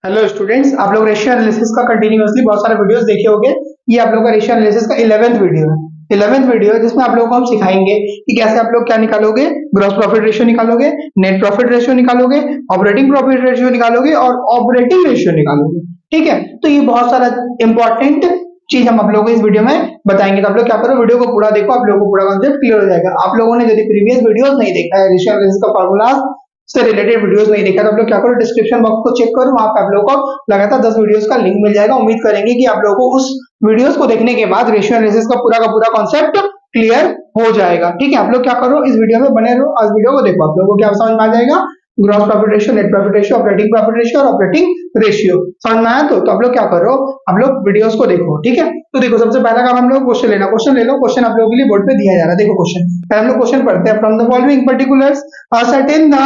Hello students, आप लोग ratio analysis का कंटिन्यूअसली बहुत सारे वीडियोस देखे होंगे। ये आप लोग का रेशियो एनालिसिस का 11th वीडियो है। 11th वीडियो है जिसमें आप लोगों को हम सिखाएंगे कि कैसे आप लोग क्या निकालोगे, ग्रॉस प्रॉफिट रेशियो निकालोगे, नेट प्रॉफिट रेशियो निकालोगे, ऑपरेटिंग प्रॉफिट रेशियो निकालोगे और ऑपरेटिंग रेशियो निकालोगे। ठीक है, तो ये बहुत सारा इंपॉर्टेंट चीज हम आप लोगों को इस वीडियो में बताएंगे। तो आप लोग क्या करो, वीडियो को पूरा देखो, आप लोगों को पूरा कॉन्सेप्ट क्लियर हो जाएगा। आप लोगों ने यदि प्रीवियस वीडियोस नहीं देखा है, रेशियो एनालिसिस का फॉर्मूला से रिलेटेड वीडियोस नहीं देखा तो आप लोग क्या करो, डिस्क्रिप्शन बॉक्स को चेक करो, वहां पे आप लोगों को लगातार 10 वीडियोस का लिंक मिल जाएगा। उम्मीद करेंगे कि आप लोगों को उस वीडियोस को देखने के बाद रेशियो एनालिसिस का पूरा कॉन्सेप्ट क्लियर हो जाएगा। ठीक है, आप लोग क्या करो, इस वीडियो में बने रहो, आज वीडियो को देखो, आप लोगों को क्या समझ में आ जाएगा, gross profit ratio, net profit ratio, operating profit ratio और ऑपरेटिंग रेशियो समझ में आया। तो आप लोग क्या करो, आप लोग वीडियोस को देखो। ठीक है, तो देखो सबसे पहला काम हम लोग क्वेश्चन लेना, क्वेश्चन ले लो। क्वेश्चन आप लोगों के लिए बोर्ड पे दिया जा रहा है। देखो क्वेश्चन, पहले हम लोग क्वेश्चन पढ़ते हैं। From the following particulars ascertain the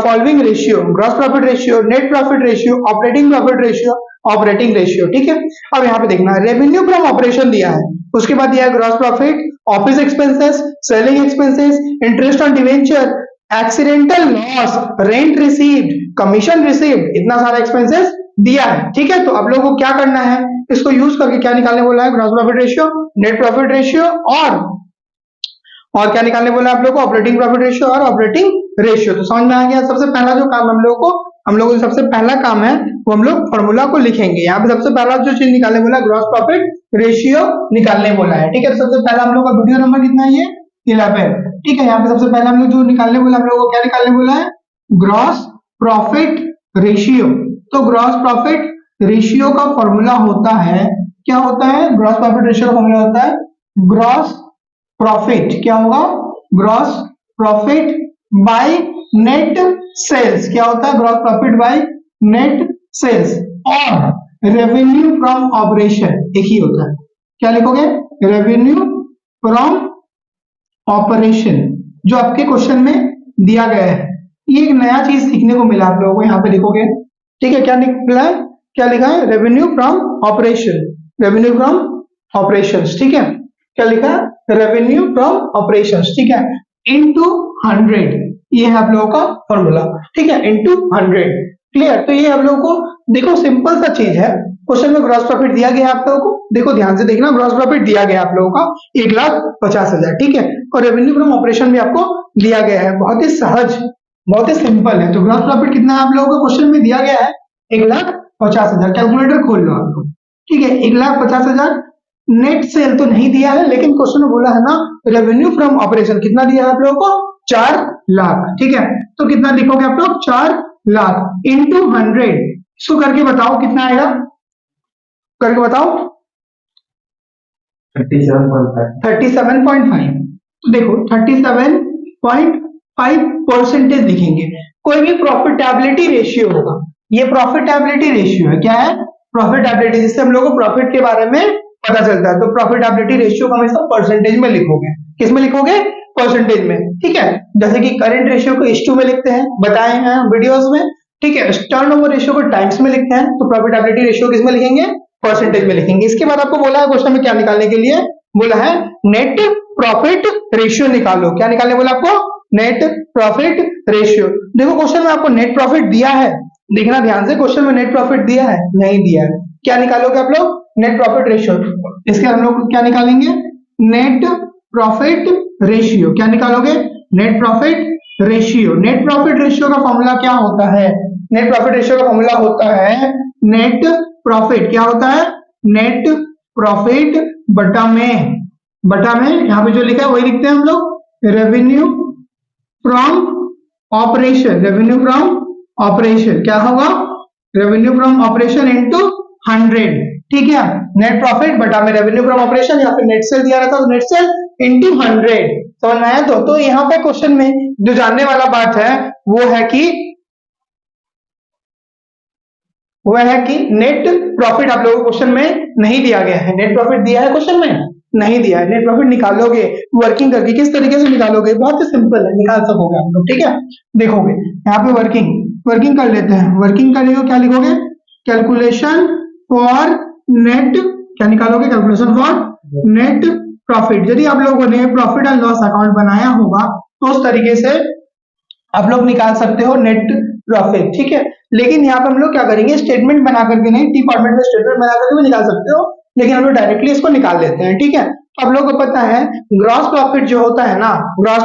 following ratio, gross profit ratio, net profit ratio, operating profit ratio, operating ratio. ठीक है, अब यहाँ पे देखना रेवेन्यू फ्रॉम ऑपरेशन दिया है, उसके बाद दिया है gross profit, office expenses, selling expenses, interest on debenture, accidental loss, rent received, commission received, इतना सारा एक्सपेंसेस दिया है। ठीक है, तो आप लोगों को क्या करना है, इसको यूज करके क्या निकालने बोला है, gross profit ratio, net profit ratio और क्या निकालने बोला आप लोग को, ऑपरेटिंग प्रॉफिट रेशियो और ऑपरेटिंग रेशियो। तो समझ में आ गया। सबसे पहला जो काम हम लोगों को सबसे पहला काम है वो हम लोग फॉर्मूला को लिखेंगे। यहाँ पे सबसे पहला जो चीज निकालने बोला, ग्रॉस प्रॉफिट रेशियो निकालने बोला है। ठीक है, तो सबसे पहला हम लोग का वीडियो नंबर कितना है, ये 11। ठीक है, यहाँ पे सबसे पहला हम लोग जो निकालने बोला, हम लोग को क्या निकालने बोला है, ग्रॉस प्रॉफिट रेशियो। तो ग्रॉस प्रॉफिट रेशियो का फॉर्मूला होता है, क्या होता है, ग्रॉस प्रॉफिट रेशियो का फॉर्मूला होता है ग्रॉस प्रॉफिट, क्या होगा, gross profit by net sales. क्या होता है, gross profit by net sales और रेवेन्यू फ्रॉम ऑपरेशन एक ही होता है। क्या लिखोगे, रेवेन्यू फ्रॉम ऑपरेशन, जो आपके क्वेश्चन में दिया गया है। ये एक नया चीज सीखने को मिला आप लोगों को, यहाँ पे लिखोगे। ठीक है, क्या निकला है, क्या लिखा है, revenue from operation, revenue from operation. ठीक है, क्या लिखा है, रेवेन्यू फ्रॉम ऑपरेशंस। ठीक है, इनटू 100, ये है आप लोगों का फॉर्मूला। ठीक है, इनटू 100, क्लियर। तो ये आप लोगों को देखो सिंपल सा चीज है। क्वेश्चन में ग्रॉस प्रॉफिट दिया गया है आप लोगों को, देखो ध्यान से देखना, ग्रॉस प्रॉफिट दिया गया है आप लोगों का 1,50,000। ठीक है, और रेवेन्यू फ्रॉम ऑपरेशन भी आपको दिया गया है, बहुत ही सहज, बहुत ही सिंपल है। तो ग्रॉस प्रॉफिट कितना है आप लोगों को क्वेश्चन में दिया गया है, 1,50,000। कैलकुलेटर खोल लो आप लोग। ठीक है, 1,50,000। नेट सेल तो नहीं दिया है, लेकिन क्वेश्चन में बोला है ना, रेवेन्यू फ्रॉम ऑपरेशन कितना दिया है आप लोगों को, 4 लाख। ठीक है, तो कितना लिखोगे आप लोग, 4 लाख इंटू 100। इसको करके बताओ कितना आएगा, करके बताओ, 37.5। तो देखो 37.5% लिखेंगे। कोई भी प्रॉफिटेबिलिटी रेशियो होगा, ये प्रॉफिटेबिलिटी रेशियो है। क्या है, प्रॉफिटेबिलिटी, जिससे हम लोग को प्रॉफिट के बारे में पता चलता है। तो प्रॉफिटेबिलिटी रेशियो को हमेशा परसेंटेज में लिखोगे। किस में लिखोगे, परसेंटेज में। ठीक है, जैसे कि करंट रेशियो को H2 में लिखते हैं, बताए हैं वीडियोस में। ठीक है, टर्नओवर रेशियो को टाइम्स में लिखते हैं। तो प्रॉफिटेबिलिटी रेशियो किस में लिखेंगे, परसेंटेज में लिखेंगे। इसके बाद आपको बोला है क्वेश्चन में क्या निकालने के लिए, बोला है नेट प्रॉफिट रेशियो निकालो। क्या निकालने बोला आपको, नेट प्रॉफिट रेशियो। देखो क्वेश्चन में आपको नेट प्रॉफिट दिया है, देखना ध्यान से, क्वेश्चन में नेट प्रॉफिट दिया है, नहीं दिया है। क्या निकालोगे आप लोग, नेट प्रॉफिट रेशियो। इसके हम लोग क्या निकालेंगे, नेट प्रॉफिट रेशियो। क्या निकालोगे, net profit ratio. Net profit ratio का फॉर्मूला क्या होता है, नेट प्रॉफिट रेशियो का फॉर्मूला होता है नेट प्रॉफिट, क्या होता है, नेट प्रॉफिट बटा में यहाँ पे जो लिखा है वही लिखते हैं हम लोग, revenue from operation, revenue from operation. क्या होगा, रेवेन्यू फ्रॉम ऑपरेशन इनटू 100। ठीक है, नेट प्रॉफिट बटा में रेवेन्यू फ्रॉम ऑपरेशन, या फिर नेट सेल दिया रहता तो नेट सेल इनटू 100। समझ में आया। तो यहाँ पे क्वेश्चन में जो जानने वाला बात है वो है कि नेट प्रॉफिट आप लोगों को क्वेश्चन में नहीं दिया गया है। नेट प्रॉफिट दिया है क्वेश्चन में, नहीं दिया है। नेट प्रॉफिट निकालोगे वर्किंग करके, किस तरीके से निकालोगे, बहुत ही सिंपल है, निकाल सकोगे आप लोग। ठीक है, देखोगे यहाँ पे वर्किंग कर लेते हैं। वर्किंग करेंगे क्या लिखोगे, कैलकुलेशन फॉर नेट, क्या निकालोगे, कैलकुलेशन फॉर नेट प्रॉफिट। यदि आप लोगों ने प्रॉफिट एंड लॉस अकाउंट बनाया होगा तो उस तरीके से आप लोग निकाल सकते हो नेट प्रॉफिट, ठीक है। लेकिन यहाँ पे हम लोग क्या करेंगे, स्टेटमेंट बना करके नहीं, टी फॉर्मेट में स्टेटमेंट बना करके भी निकाल सकते हो, लेकिन हम लोग डायरेक्टली इसको निकाल लेते हैं, ठीक है। तो आप लोगों को पता है ग्रॉस प्रॉफिट जो होता है ना, ग्रॉस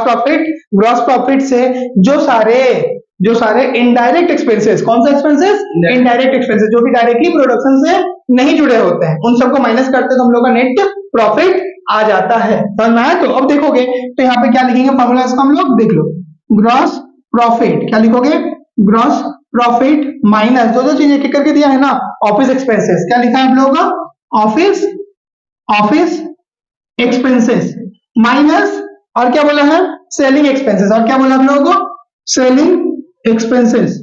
प्रॉफिट से जो सारे इनडायरेक्ट एक्सपेंसेस, कौन सा एक्सपेंसेस, इनडायरेक्ट एक्सपेंसेस, जो भी डायरेक्टली प्रोडक्शन से नहीं जुड़े होते हैं, उन सबको माइनस करते हैं तो हम लोग का नेट प्रॉफिट आ जाता है, समझ में आया। तो अब देखोगे तो यहाँ पे क्या लिखेंगे फॉर्मूला इसका, हम लोग देख लो, ग्रॉस प्रॉफिट क्या लिखोगे, ग्रॉस प्रॉफिट माइनस जो जो चीज एक एक करके दिया है ना, ऑफिस एक्सपेंसेस, क्या लिखा है आप लोगों का, ऑफिस एक्सपेंसेस माइनस, और क्या बोला है, सेलिंग एक्सपेंसेस, और क्या बोला आप लोगों को, selling expenses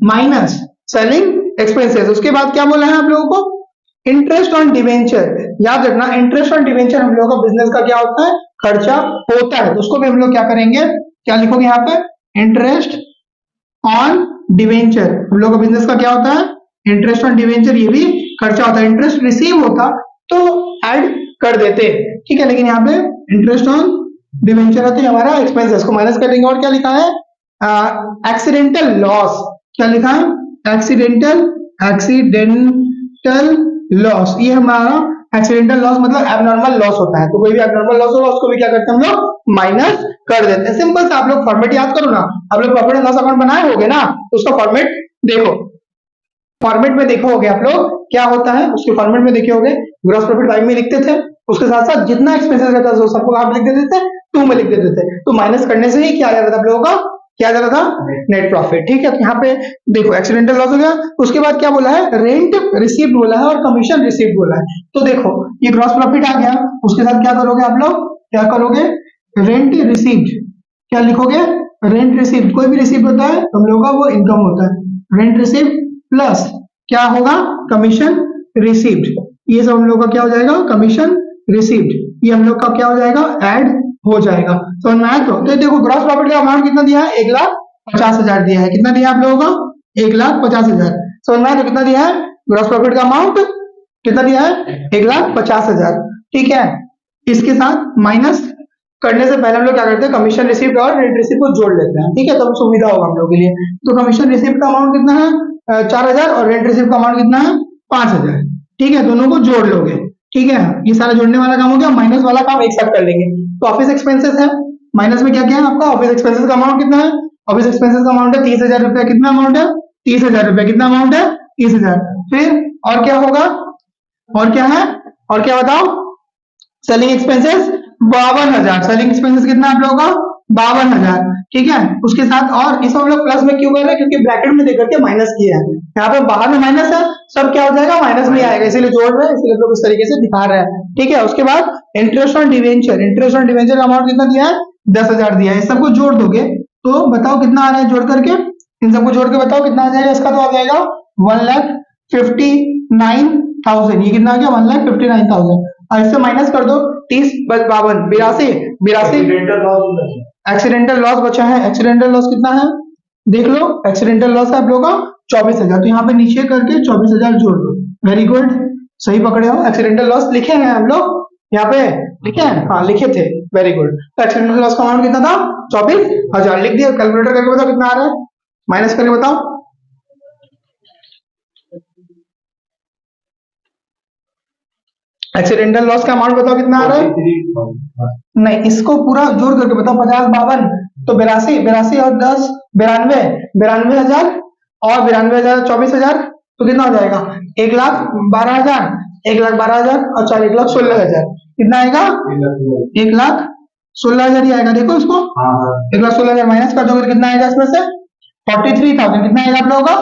minus selling expenses. उसके बाद क्या बोला है आप लोगों को, इंटरेस्ट ऑन डिवेंचर, याद रखना इंटरेस्ट ऑन डिवेंचर हम लोगों का बिजनेस का क्या होता है, खर्चा होता है, तो उसको भी हम लोग क्या करेंगे, क्या लिखोगे यहाँ पे, इंटरेस्ट ऑन डिवेंचर, हम लोग का बिजनेस का क्या होता है, इंटरेस्ट ऑन डिवेंचर, ये भी खर्चा होता है, इंटरेस्ट रिसीव होता तो ऐड कर देते, ठीक है, लेकिन यहाँ पे इंटरेस्ट ऑन डिवेंचर होते हैं हमारा एक्सपेंसेस को माइनस कर देंगे। और क्या लिखा है, एक्सीडेंटल लॉस, क्या लिखा है, एक्सीडेंटल लॉस, ये हमारा एक्सीडेंटल लॉस मतलब एबनॉर्मल लॉस होता है, तो कोई भी एबनॉर्मल लॉस होगा उसको भी क्या करते हैं हम लोग, माइनस कर देते हैं। सिंपल सा आप लोग फॉर्मेट याद करो ना, आप लोग प्रॉफिट एंड लॉस अकाउंट बनाए होगे ना, तो उसका फॉर्मेट देखो, फॉर्मेट में देखो होगे आप लोग क्या होता है, उसके फॉर्मेट में देखे होगे, ग्रॉस प्रॉफिट वाई में लिखते थे, उसके साथ साथ जितना एक्सपेंसेस रहता था सबको आप लिख देते थे, टू में लिख देते थे, तो माइनस करने से ही क्या आ जाता था आप लोगों का, क्या आ जाता था, नेट प्रॉफिट, ठीक है। तो यहाँ पे देखो एक्सीडेंटल लॉस हो गया, उसके बाद क्या बोला है, रेंट रिसीव्ड बोला है और कमीशन रिसीव्ड बोला है, तो देखो ये ग्रॉस प्रॉफिट आ गया, उसके साथ क्या करोगे आप लोग, क्या करोगे, रेंट रिसीव्ड, क्या लिखोगे, रेंट रिसीव्ड, कोई भी रिसीव्ड होता है हम लोगों का वो इनकम होता है, रेंट रिसीव्ड प्लस क्या होगा, कमीशन रिसीव्ड, ये सब हम लोग का क्या हो जाएगा, कमीशन रिसीव्ड, ये हम लोग का क्या हो जाएगा, ऐड हो जाएगा, समझ में आया। तो देखो ग्रॉस प्रॉफिट का अमाउंट कितना दिया है, 1,50,000 दिया है, कितना दिया है आप लोगों का, 1,50,000, समझ में आया, तो कितना दिया है ग्रॉस प्रॉफिट का अमाउंट, कितना दिया है, 1,50,000, ठीक है। इसके साथ माइनस करने से पहले हम लोग क्या करते हैं, कमीशन रिसीव्ड और रेंट रिसीव्ड को जोड़ लेते हैं, ठीक है, तो सुविधा होगा हम लोग के लिए। तो कमीशन रिसीव्ड का अमाउंट कितना है, 4,000, और रेंट रिसीव्ड का अमाउंट कितना है, 5,000, ठीक है, दोनों को जोड़ लोगे, ठीक है, ये सारा जोड़ने वाला काम हो गया, माइनस वाला काम एक साथ कर लेंगे। तो ऑफिस एक्सपेंसेस है, माइनस में क्या क्या है आपका, ऑफिस एक्सपेंसेस का अमाउंट कितना है, ऑफिस एक्सपेंसेस का अमाउंट है 30,000 रुपया, कितना अमाउंट है, 30,000 रुपया, कितना अमाउंट है, 30,000, फिर और क्या होगा, और क्या है, और क्या बताओ, सेलिंग एक्सपेंसेस 52,000, सेलिंग एक्सपेंसेस कितना आप लोगों का, 52,000, ठीक है। उसके साथ और इस हम लोग प्लस में क्यों कर रहे हैं, क्योंकि ब्रैकेट में देकर के माइनस किया है, यहाँ पे बाहर में माइनस है, सब क्या हो जाएगा, माइनस में आएगा, इसीलिए जोड़ रहे हैं, इसलिए लोग इस तरीके से दिखा रहे हैं, ठीक है। उसके बाद interest on debenture, interest on debenture का अमाउंट कितना दिया है, 10,000 दिया है, इस सबको जोड़ दोगे तो बताओ कितना आ रहा है, जोड़ करके इन सबको जोड़ के बताओ कितना आ जाएगा, इसका तो आ जाएगा 1,59,000, ये कितना आ गया, 1,59,000, और इससे माइनस कर दो 30 52 82, एक्सीडेंटल लॉस बचा है, एक्सीडेंटल लॉस कितना है, देख लो, एक्सीडेंटल लॉस है आप लोगों का 24,000, तो यहाँ पे नीचे करके 24,000 जोड़ दो, वेरी गुड, सही पकड़े हो, एक्सीडेंटल लॉस लिखे हैं हम लोग यहाँ पे, लिखे हैं, हाँ लिखे थे, वेरी गुड। तो एक्सीडेंटल लॉस का अमाउंट कितना था, 24,000 लिख दिया, कैलकुलेटर करके बताओ कितना आ रहा है, माइनस करके बताओ, एक्सीडेंटल लॉस का अमाउंट बताओ कितना आ रहा है, नहीं इसको पूरा जोड़ करके बताओ, 50 52 तो 82 और 10 92,000 और 92,000 24,000, तो कितना हो जाएगा, 1,12,000, 1,12,000 और 4 1,16,000, कितना आएगा, 1,16,000 ही आएगा, देखो इसको 1,16,000 माइनस कर दोगे कितना आएगा, इसमें से 43,000, कितना आएगा आप लोगों का,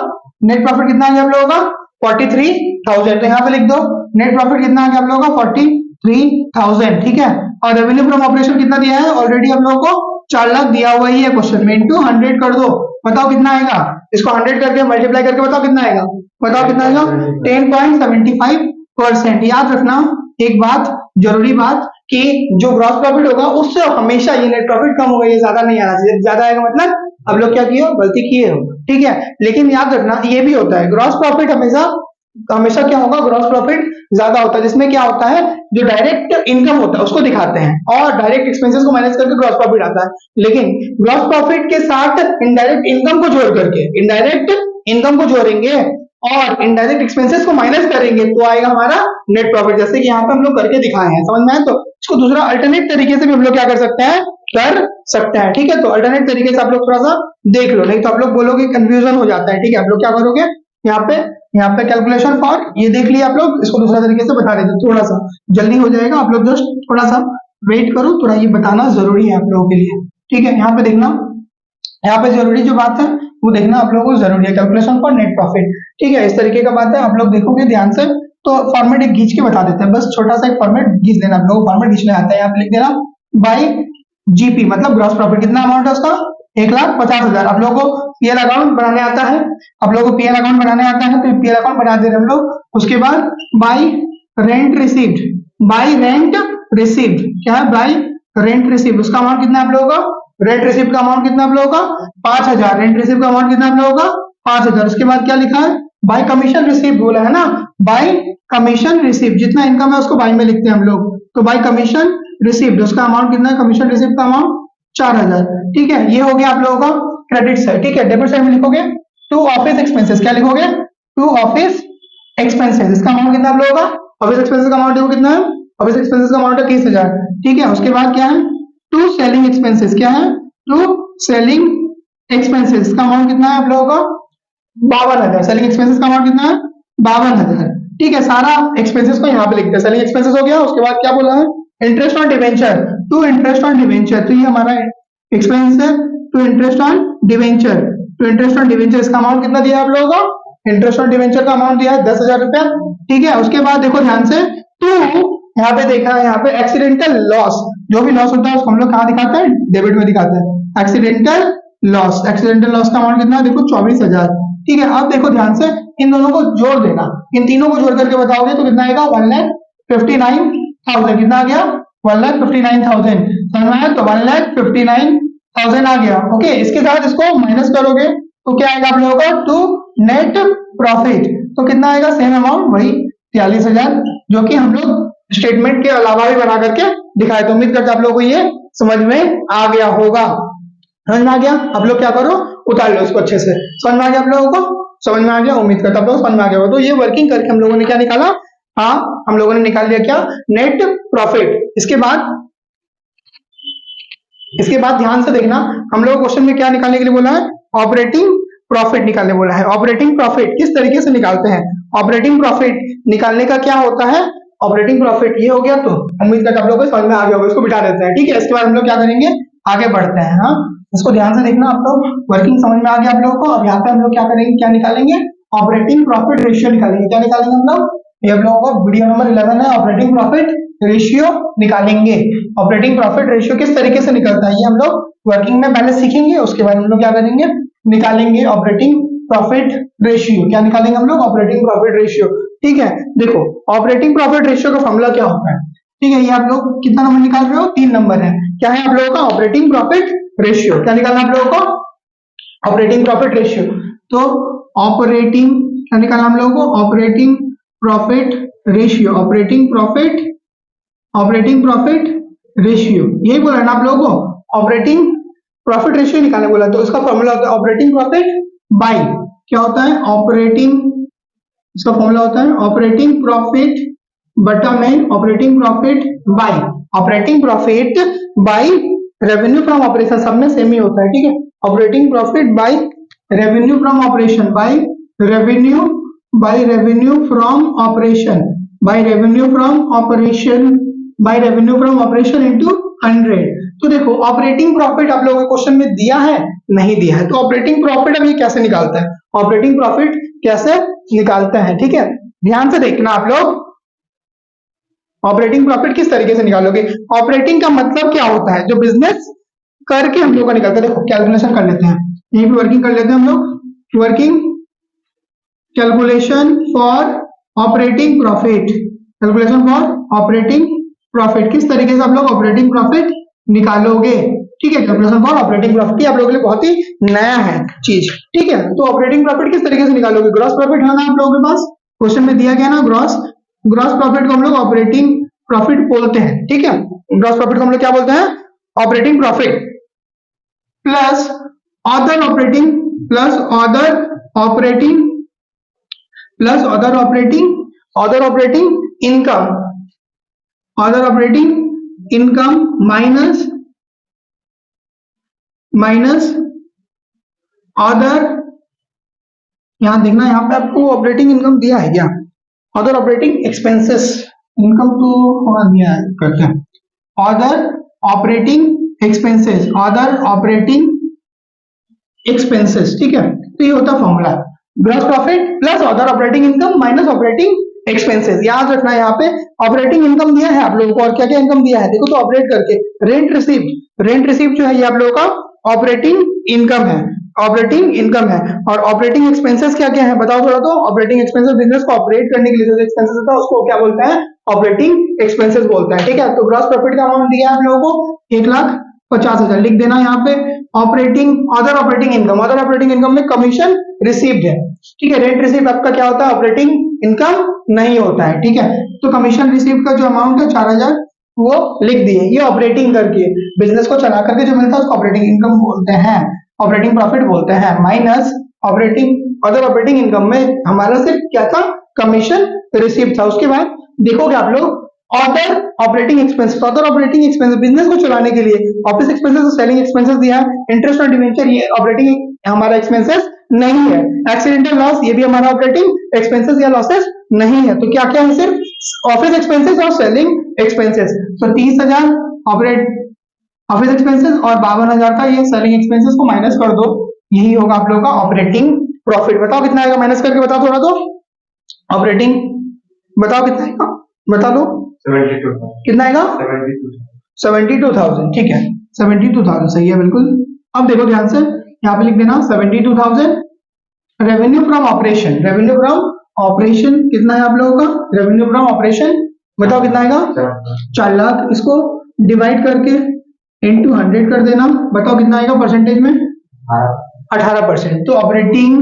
नेट प्रॉफिट कितना आ गया आप लोगों का, 43,000, तो यहाँ पे लिख दो नेट प्रॉफिट कितना आ गया आप लोगों का, 43,000, ठीक है। और रेवेन्यू फ्रॉम ऑपरेशन कितना दिया है, ऑलरेडी हम लोगों को 4 लाख दिया हुआ ही है क्वेश्चन में, इंटू 100 कर दो, बताओ कितना आएगा, इसको 100 करके मल्टीप्लाई करके बताओ कितना आएगा, बताओ कितना आएगा, 10.75%। याद रखना एक बात, जरूरी बात, कि जो ग्रॉस प्रॉफिट होगा उससे हमेशा ये नेट प्रॉफिट कम होगा, ये ज्यादा नहीं आना चाहिए, ज्यादा आएगा मतलब अब लोग क्या किए हो, गलती किए हो, ठीक है। लेकिन याद रखना ये भी होता है, ग्रॉस प्रॉफिट हमेशा हमेशा क्या होगा, ग्रॉस प्रॉफिट ज्यादा होता है, जिसमें क्या होता है, जो डायरेक्ट इनकम होता है उसको दिखाते हैं और डायरेक्ट एक्सपेंसेस को माइनस करके ग्रॉस प्रॉफिट आता है। लेकिन ग्रॉस प्रॉफिट के साथ इनडायरेक्ट इनकम को जोड़ करके, इनडायरेक्ट इनकम को जोड़ेंगे और इनडायरेक्ट एक्सपेंसेस को माइनस करेंगे तो आएगा हमारा नेट प्रॉफिट, जैसे कि यहाँ पे हम लोग करके दिखाए हैं। समझ में आया? तो इसको दूसरा अल्टरनेट तरीके से भी हम लोग क्या कर सकते हैं, कर सकते हैं। ठीक है, तो अल्टरनेट तरीके से आप लोग थोड़ा सा देख लो, नहीं तो आप लोग बोलोगे कंफ्यूजन हो जाता है। ठीक है, आप लोग क्या करोगे, यहाँ पे कैलकुलेशन फॉर ये देख लिया आप लोग, इसको दूसरा तरीके से बता देते, थोड़ा सा जल्दी हो जाएगा, आप लोग जस्ट थोड़ा सा वेट करो, थोड़ा ये बताना जरूरी है आप लोगों के लिए। ठीक है, यहाँ पे देखना, यहाँ पे जरूरी जो बात है वो देखना आप लोगों को जरूरी है, कैलकुलेशन फॉर नेट प्रॉफिट। ठीक है, इस तरीके का बात है, आप लोग देखोगे ध्यान से तो फॉर्मेट एक खींच के बता देते हैं, बस छोटा सा एक फॉर्मेट खींच लेना, आप लोग फॉर्मेट खींचने आता है, यहाँ पे लिख देना बाई जीपी, मतलब ग्रॉस प्रॉफिट, कितना अमाउंट है उसका, 1,50,000। आप लोगों को पीएल अकाउंट बनाने आता है, आप लोगों को पीएल अकाउंट बनाने आता है, तो पीएल अकाउंट बना दे रहे हम लोग। उसके बाद by rent received, by rent received क्या है, बाई रेंट रिसीव्ड, उसका अमाउंट कितना है आप लोगों का, रेंट रिसीव्ड का अमाउंट कितना आप लोगों का, 5,000, रेंट रिसीव्ड का अमाउंट कितना आप लोगों का, 5,000। उसके बाद क्या लिखा है, बाई कमीशन रिसीव्ड बोला है ना, बाई कमीशन रिसीव्ड, जितना इनकम है उसको बाई में लिखते हैं हम लोग, तो बाई कमीशन रिसीव्ड उसका अमाउंट कितना है, कमीशन रिसीव्ड का अमाउंट 4,000। ठीक है, ये हो गया आप लोगों का क्रेडिट साइड। ठीक है, डेबिट साइड में लिखोगे टू ऑफिस एक्सपेंसेस, क्या लिखोगे, टू ऑफिस एक्सपेंसेस, इसका अमाउंट कितना आप लोगों का, ऑफिस एक्सपेंसेस का अमाउंट देखो कितना है, ऑफिस एक्सपेंसेस का अमाउंट है 30,000। ठीक है, उसके बाद क्या है, टू सेलिंग एक्सपेंसेस, क्या है, टू सेलिंग एक्सपेंसेस का अमाउंट कितना है आप लोगों का, 52,000। सेलिंग एक्सपेंसेस का अमाउंट कितना है, 52,000। ठीक है, सारा एक्सपेंसेस को यहाँ पे लिखते हैं, सेलिंग एक्सपेंसेस हो गया। उसके बाद क्या बोला है, interest on debenture, to interest on debenture, तो ये हमारा एक्सपेंस है, to interest on debenture, to interest on debenture, इसका अमाउंट कितना दिया आप लोगों को, इंटरेस्ट ऑन डिवेंचर का अमाउंट दिया है 10,000 रुपया। ठीक है, उसके बाद देखो ध्यान से, टू यहाँ पे देखा है, यहाँ पे एक्सीडेंटल लॉस, जो भी लॉस होता है उसको हम लोग कहाँ दिखाते हैं, डेबिट में दिखाते हैं, एक्सीडेंटल लॉस, एक्सीडेंटल लॉस का अमाउंट कितना है, देखो 24,000। ठीक है, अब देखो ध्यान से इन दोनों को जोड़ देना, इन तीनों को जोड़ करके बताओगे तो कितना आएगा, 1,59,000, कितना आ गया, 1,59,000। समझ में आया? तो 1,59,000 आ गया। ओके, इसके साथ इसको माइनस करोगे तो क्या आएगा आप लोगों का, टू नेट प्रॉफिट, तो कितना आएगा, सेम अमाउंट वही 43,000, जो कि हम लोग स्टेटमेंट के अलावा भी बना करके दिखाए। तो उम्मीद करते आप लोगों को ये समझ में आ गया होगा। समझ में आ गया? आप लोग क्या करो, उतार लो इसको अच्छे से। समझ में आ गया आप लोगों को? समझ में आ गया, उम्मीद करता आप लोग समझ में आ गया होगा। तो ये वर्किंग करके हम लोगों ने क्या निकाला, हाँ हम लोगों ने निकाल लिया क्या, नेट प्रॉफिट। इसके बाद ध्यान से देखना, हम लोग क्वेश्चन में क्या निकालने के लिए बोला है, ऑपरेटिंग प्रॉफिट निकालने बोला है। ऑपरेटिंग प्रॉफिट किस तरीके से निकालते हैं, ऑपरेटिंग प्रॉफिट निकालने का क्या होता है, ऑपरेटिंग प्रॉफिट ये हो गया। तो उम्मीद करता आप लोगों को समझ में आ गया होगा, इसको बिठा देते हैं। ठीक है, इसके बाद हम लोग क्या करेंगे, आगे बढ़ते हैं। हाँ, इसको ध्यान से देखना आप लोग, वर्किंग समझ में आ गया आप लोगों को। अब यहाँ पे हम लोग क्या करेंगे, क्या निकालेंगे, ऑपरेटिंग प्रॉफिट रेशियो निकालेंगे। क्या निकालेंगे हम लोग, ये हम लोगों को वीडियो नंबर 11 है, ऑपरेटिंग प्रॉफिट रेशियो निकालेंगे। ऑपरेटिंग प्रॉफिट रेशियो किस तरीके से निकलता है ये हम लोग वर्किंग में पहले सीखेंगे, उसके बाद हम लोग क्या करेंगे, निकालेंगे ऑपरेटिंग प्रॉफिट रेशियो। क्या निकालेंगे हम लोग, ऑपरेटिंग प्रॉफिट रेशियो। ठीक है, देखो ऑपरेटिंग प्रॉफिट रेशियो का फॉर्मूला क्या होता है। ठीक है, ये आप लोग कितना नंबर निकाल रहे हो, 3 नंबर है। क्या है आप लोगों का, ऑपरेटिंग प्रॉफिट रेशियो। क्या निकालना आप लोगों को, ऑपरेटिंग प्रॉफिट रेशियो। तो ऑपरेटिंग क्या निकालना हम लोगों को, operating profit ratio, operating profit ratio, यही बोला ना आप लोगों को, ऑपरेटिंग प्रॉफिट रेशियो निकालने बोला। तो इसका फॉर्मूला होता है ऑपरेटिंग प्रॉफिट बाय, क्या होता है, ऑपरेटिंग, इसका फॉर्मूला होता है ऑपरेटिंग प्रॉफिट बटा में operating profit by, operating profit by revenue from operation, सब में सेम ही होता है। ठीक है, operating profit by revenue from operation, by revenue from operation, by revenue from operation into 100। तो देखो ऑपरेटिंग प्रॉफिट आप लोगों को क्वेश्चन में दिया है, नहीं दिया है, तो ऑपरेटिंग प्रॉफिट अब ये कैसे निकालता है, ऑपरेटिंग प्रॉफिट कैसे निकालते हैं। ठीक है, ध्यान से देखना आप लोग, ऑपरेटिंग प्रॉफिट किस तरीके से निकालोगे। ऑपरेटिंग का मतलब क्या होता है, जो बिजनेस करके हम लोग का निकलता है। देखो कैलकुलेशन कर लेते हैं, यहीं पे वर्किंग कर लेते हैं हम लोग, working calculation for operating profit, calculation for operating profit, किस तरीके से आप लोग ऑपरेटिंग प्रॉफिट निकालोगे। ठीक है, कैलकुलेशन फॉर ऑपरेटिंग प्रॉफिट आप लोगों के लिए बहुत ही नया है चीज। ठीक है, तो ऑपरेटिंग प्रॉफिट किस तरीके से निकालोगे, ग्रॉस प्रॉफिट है ना आप लोगों के पास, क्वेश्चन में दिया गया ना ग्रॉस, ग्रॉस प्रॉफिट को हम लोग ऑपरेटिंग प्रॉफिट बोलते हैं, ठीक है। ग्रॉस प्रॉफिट को हम लोग क्या बोलते हैं, operating profit, plus other operating, plus other operating, plus other operating, other operating income, other operating income minus, minus other, यहां देखना, यहां पे आपको ऑपरेटिंग इनकम दिया है क्या, अदर ऑपरेटिंग एक्सपेंसेस, इनकम तो वहां दिया है, करते हैं other operating expenses, other operating expenses, ठीक है। तो ये होता formula, gross profit plus other operating income minus operating expenses. याद रखना है यहाँ पे ऑपरेटिंग इनकम दिया है आप लोगों को, और क्या क्या इनकम दिया है देखो, तो ऑपरेट करके रेंट रिसीव, रेंट रिसीव जो है ये आप लोगों का ऑपरेटिंग इनकम है, ऑपरेटिंग इनकम है। और ऑपरेटिंग एक्सपेंसेस क्या क्या है बताओ थोड़ा, तो ऑपरेटिंग एक्सपेंसेस बिजनेस को ऑपरेट करने के लिए जो एक्सपेंसेस होता है उसको क्या बोलते हैं, ऑपरेटिंग एक्सपेंसेस बोलते हैं, ठीक है। तो ग्रॉस प्रॉफिट का अमाउंट दिया है आप लोगों को 1,50,000, लिख देना यहाँ पे। Operating, other operating income, other operating income में कमीशन रिसीव्ड है, ठीक है। रेंट रिसीव आपका क्या होता है, ऑपरेटिंग इनकम नहीं होता है, ठीक है। तो कमीशन रिसीव का जो अमाउंट है 4,000 वो लिख दिए, ये ऑपरेटिंग करके बिजनेस को चला करके जो मिलता है उसको ऑपरेटिंग इनकम बोलते हैं, ऑपरेटिंग प्रॉफिट बोलते हैं, minus operating, other operating income में हमारा सिर्फ क्या था, कमीशन रिसीव था। उसके बाद देखोगे आप लोग other operating expenses, other operating expenses business को चलाने के लिए ऑफिस एक्सपेंसेस और सेलिंग एक्सपेंसेस दिया है, इंटरेस्ट और डिवेंचर ये ऑपरेटिंग हमारा एक्सपेंसेस नहीं है, एक्सीडेंटल लॉस ये भी हमारा ऑपरेटिंग एक्सपेंसेस या लॉसेस नहीं है। तो क्या क्या है, सिर्फ ऑफिस एक्सपेंसेस और सेलिंग एक्सपेंसेस। तो 30,000 ऑपरेट ऑफिस एक्सपेंसेस और 52,000 का ये सेलिंग एक्सपेंसेस को माइनस कर दो, यही होगा आप लोगों का ऑपरेटिंग प्रॉफिट। बताओ कितना आएगा, माइनस करके बताओ थोड़ा, तो ऑपरेटिंग बताओ कितना आएगा, बता दो 72,000 कितना आएगा, 72,000 72,000, ठीक है 72,000 सही है बिल्कुल। अब देखो ध्यान से यहाँ पे लिख देना 72,000 revenue from operation, revenue from operation कितना है आप लोगों का, रेवेन्यू फ्रॉम ऑपरेशन बताओ कितना आएगा, 4 लाख। इसको डिवाइड करके इनटू 100 कर देना, बताओ कितना आएगा परसेंटेज में, 18%। तो ऑपरेटिंग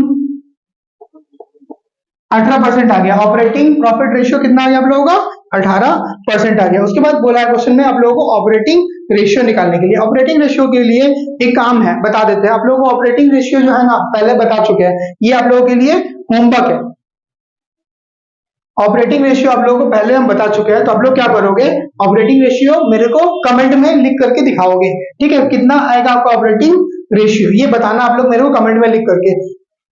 18% आ गया, ऑपरेटिंग प्रॉफिट रेशियो कितना आ गया आप लोगों का, 18% आ गया। उसके बाद बोला है क्वेश्चन में आप लोगों को ऑपरेटिंग रेशियो निकालने के लिए, ऑपरेटिंग रेशियो के लिए एक काम है बता देते हैं आप लोगों को। ऑपरेटिंग रेशियो जो है ना पहले बता चुके हैं, ये आप लोगों के लिए होमवर्क है। ऑपरेटिंग रेशियो आप लोगों को पहले हम बता चुके हैं, तो आप लोग क्या करोगे, ऑपरेटिंग रेशियो मेरे को कमेंट में लिख करके दिखाओगे, ठीक है। कितना आएगा आपका ऑपरेटिंग रेशियो ये बताना आप लोग मेरे को कमेंट में लिख करके।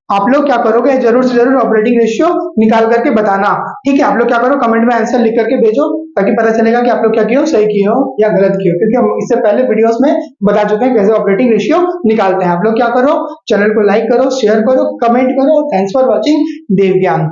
आप लोग क्या करोगे, जरूर से जरूर ऑपरेटिंग रेशियो निकाल करके बताना, ठीक है। आप लोग क्या करो, कमेंट में आंसर लिख करके भेजो, ताकि पता चलेगा कि आप लोग क्या किए हो, सही किए हो या गलत किए हो, क्योंकि हम इससे पहले वीडियोस में बता चुके हैं कैसे ऑपरेटिंग रेशियो निकालते हैं। आप लोग क्या करो, चैनल को लाइक करो, शेयर करो, कमेंट करो। थैंक्स फॉर वॉचिंग देव ज्ञान।